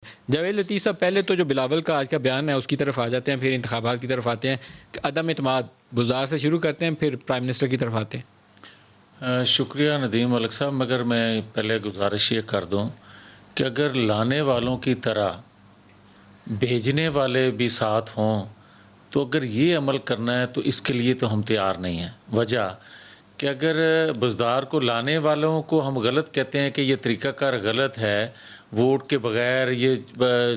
جاوید لطیف صاحب، پہلے تو جو بلاول کا آج کا بیان ہے اس کی طرف آ جاتے ہیں، پھر انتخابات کی طرف آتے ہیں. عدم اعتماد بزدار سے شروع کرتے ہیں، پھر پرائم منسٹر کی طرف آتے ہیں. شکریہ ندیم ملک صاحب، مگر میں پہلے گزارش یہ کر دوں کہ اگر لانے والوں کی طرح بھیجنے والے بھی ساتھ ہوں تو اگر یہ عمل کرنا ہے تو اس کے لیے تو ہم تیار نہیں ہیں. وجہ کہ اگر بزدار کو لانے والوں کو ہم غلط کہتے ہیں کہ یہ طریقہ کار غلط ہے، ووٹ کے بغیر یہ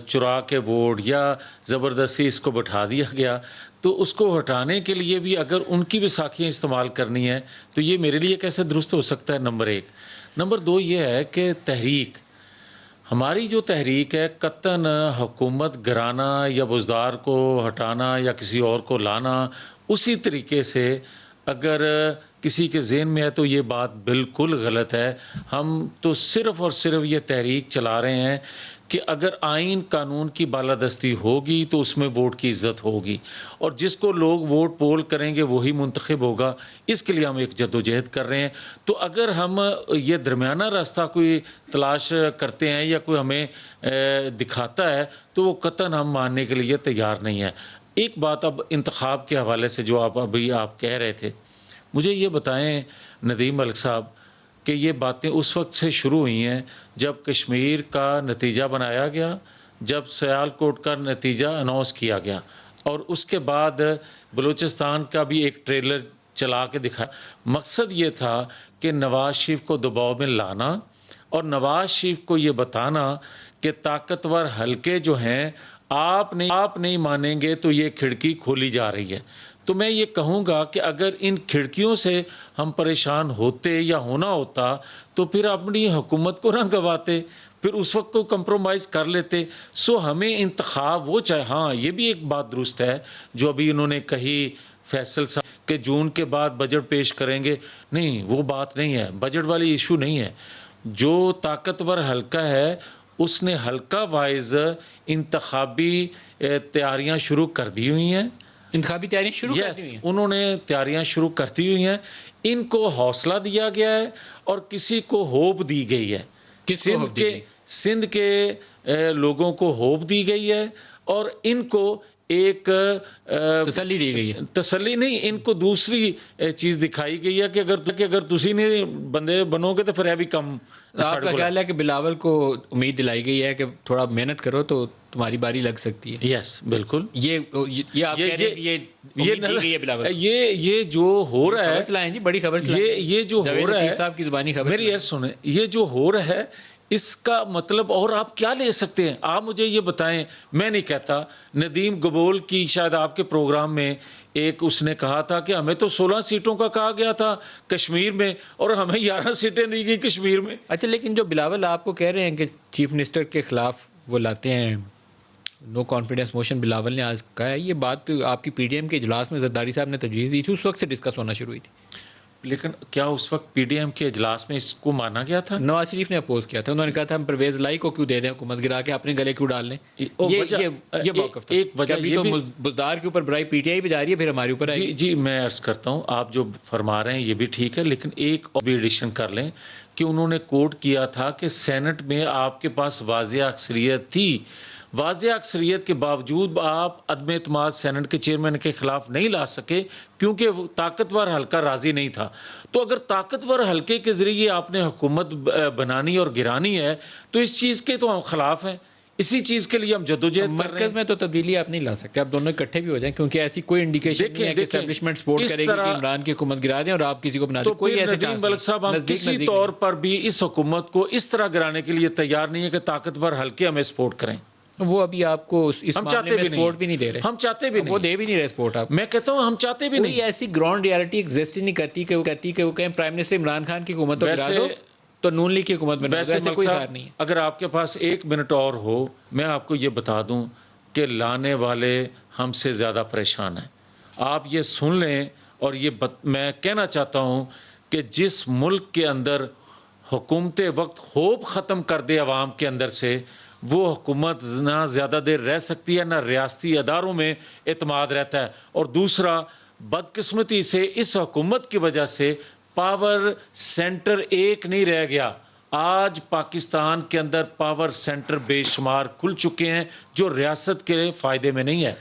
چرا کے ووٹ یا زبردستی اس کو بٹھا دیا گیا، تو اس کو ہٹانے کے لیے بھی اگر ان کی بھی ساکھیاں استعمال کرنی ہے تو یہ میرے لیے کیسے درست ہو سکتا ہے؟ نمبر ایک. نمبر دو یہ ہے کہ تحریک، ہماری جو تحریک ہے قطعاً حکومت گرانا یا بزدار کو ہٹانا یا کسی اور کو لانا اسی طریقے سے اگر کسی کے ذہن میں ہے تو یہ بات بالکل غلط ہے. ہم تو صرف اور صرف یہ تحریک چلا رہے ہیں کہ اگر آئین قانون کی بالادستی ہوگی تو اس میں ووٹ کی عزت ہوگی، اور جس کو لوگ ووٹ پول کریں گے وہی منتخب ہوگا. اس کے لیے ہم ایک جدوجہد کر رہے ہیں. تو اگر ہم یہ درمیانہ راستہ کوئی تلاش کرتے ہیں یا کوئی ہمیں دکھاتا ہے تو وہ قطعاً ہم ماننے کے لیے تیار نہیں ہے. ایک بات اب انتخاب کے حوالے سے جو آپ کہہ رہے تھے، مجھے یہ بتائیں ندیم ملک صاحب کہ یہ باتیں اس وقت سے شروع ہوئی ہیں جب کشمیر کا نتیجہ بنایا گیا، جب سیال کوٹ کا نتیجہ اناؤنس کیا گیا، اور اس کے بعد بلوچستان کا بھی ایک ٹریلر چلا کے دکھایا. مقصد یہ تھا کہ نواز شریف کو دباؤ میں لانا اور نواز شریف کو یہ بتانا کہ طاقتور حلقے جو ہیں آپ نہیں مانیں گے تو یہ کھڑکی کھولی جا رہی ہے. تو میں یہ کہوں گا کہ اگر ان کھڑکیوں سے ہم پریشان ہوتے یا ہونا ہوتا تو پھر اپنی حکومت کو نہ گواتے، پھر اس وقت کو کمپرومائز کر لیتے. ہمیں انتخاب وہ چاہے. ہاں یہ بھی ایک بات درست ہے جو ابھی انہوں نے کہی فیصل صاحب کہ جون کے بعد بجٹ پیش کریں گے. نہیں، وہ بات نہیں ہے، بجٹ والی ایشو نہیں ہے. جو طاقتور حلقہ ہے اس نے حلقہ وائز انتخابی تیاریاں شروع کر دی ہوئی ہیں. انتخابی تیاریاں شروع کر دی ہوئی ہیں. انہوں نے تیاریاں شروع کرتی ہوئی ہیں. ان کو حوصلہ دیا گیا ہے اور کسی کو ہوپ دی گئی ہے. سندھ کے لوگوں کو ہوپ دی گئی ہے اور ان کو ایک تسلی دی گئی ہے. تسلی نہیں، ان کو دوسری چیز دکھائی گئی ہے کہ اگر تسی نہیں بندے بنو گے تو پھر بھی کم. آپ کا خیال ہے کہ بلاول کو امید دلائی گئی ہے کہ تھوڑا محنت کرو تو تمہاری باری لگ سکتی ہے؟ یس بالکل. یہ آپ کہہ رہے ہیں کہ یہ امید دی گئی ہے بلاول. یہ جو ہو رہا ہے، خبر چلائیں جی، بڑی خبر چلائیں. یہ جو ہو رہا ہے صاحب کی زبانی خبر، میری سنیں، یہ جو ہو رہا ہے اس کا مطلب اور آپ کیا لے سکتے ہیں؟ آپ مجھے یہ بتائیں. میں نہیں کہتا. ندیم گبول کی شاید آپ کے پروگرام میں ایک اس نے کہا تھا کہ ہمیں تو 16 سیٹوں کا کہا گیا تھا کشمیر میں اور ہمیں 11 سیٹیں دی گئی کشمیر میں. اچھا، لیکن جو بلاول آپ کو کہہ رہے ہیں کہ چیف منسٹر کے خلاف وہ لاتے ہیں نو کانفیڈنس موشن، بلاول نے آج کہا ہے، یہ بات آپ کی پی ڈی ایم کے اجلاس میں زرداری صاحب نے تجویز دی تھی، اس وقت سے ڈسکس ہونا شروع ہوئی تھی. لیکن کیا اس وقت پی ڈی ایم کے اجلاس میں اس کو مانا گیا تھا؟ نواز شریف نے اپوز کیا تھا. انہوں نے کہا تھا ہم پرویز لائی کو کیوں دے دیں حکومت گرا کے، اپنے گلے کیوں ڈال لیں. یہ موقف تھا. ایک وجہ ابھی تو بزدار کے اوپر برائی پی ٹی آئی بھی جا رہی ہے، پھر ہمارے اوپر آئی. جی میں عرض کرتا ہوں، آپ جو فرما رہے ہیں یہ بھی ٹھیک ہے، لیکن ایک اور بھی ایڈیشن کر لیں کہ انہوں نے کوٹ کیا تھا کہ سینٹ میں آپ کے پاس واضح اکثریت تھی. واضح اکثریت کے باوجود آپ عدم اعتماد سینٹ کے چیئرمین کے خلاف نہیں لا سکے کیونکہ وہ طاقتور حلقہ راضی نہیں تھا. تو اگر طاقتور حلقے کے ذریعے آپ نے حکومت بنانی اور گرانی ہے تو اس چیز کے تو ہم خلاف ہیں. اسی چیز کے لیے ہم جدوجہد کر رہے ہیں. مرکز میں تو تبدیلی آپ نہیں لا سکتے، آپ دونوں اکٹھے بھی ہو جائیں، کیونکہ ایسی کوئی انڈیکیشن نہیں ہے کہ اسٹیبلشمنٹ سپورٹ کرے گی کہ عمران کی حکومت گرا دیں اور آپ کسی کو بنا دیں. کوئی ایسے چانس ملک صاحب ہم کسی طور پر بھی اس حکومت کو اس طرح گرانے کے لیے تیار نہیں ہے کہ طاقتور حلقے ہمیں سپورٹ کریں. وہ ابھی آپ کو اس معاملے میں سپورٹ بھی نہیں دے رہے. ہم چاہتے بھی نہیں، وہ دے بھی نہیں رہے سپورٹ. آپ، میں کہتا ہوں ہم چاہتے بھی نہیں. کوئی ایسی گراؤنڈ ریالٹی ایگزسٹ ہی نہیں کرتی کہ وہ کہیں پرائم منسٹر عمران خان کی حکومت گرا دو تو نون لیگ کی حکومت بنا دو. ایسے کوئی سار نہیں ہے. اگر آپ کے پاس 1 منٹ اور ہو میں آپ کو یہ بتا دوں کہ لانے والے ہم سے زیادہ پریشان ہیں. آپ یہ سن لیں، اور یہ میں کہنا چاہتا ہوں کہ جس ملک کے اندر حکومت وقت خوب ختم کر دے عوام کے اندر سے، وہ حکومت نہ زیادہ دیر رہ سکتی ہے، نہ ریاستی اداروں میں اعتماد رہتا ہے. اور دوسرا، بدقسمتی سے اس حکومت کی وجہ سے پاور سینٹر ایک نہیں رہ گیا. آج پاکستان کے اندر پاور سینٹر بے شمار کھل چکے ہیں جو ریاست کے فائدے میں نہیں ہے.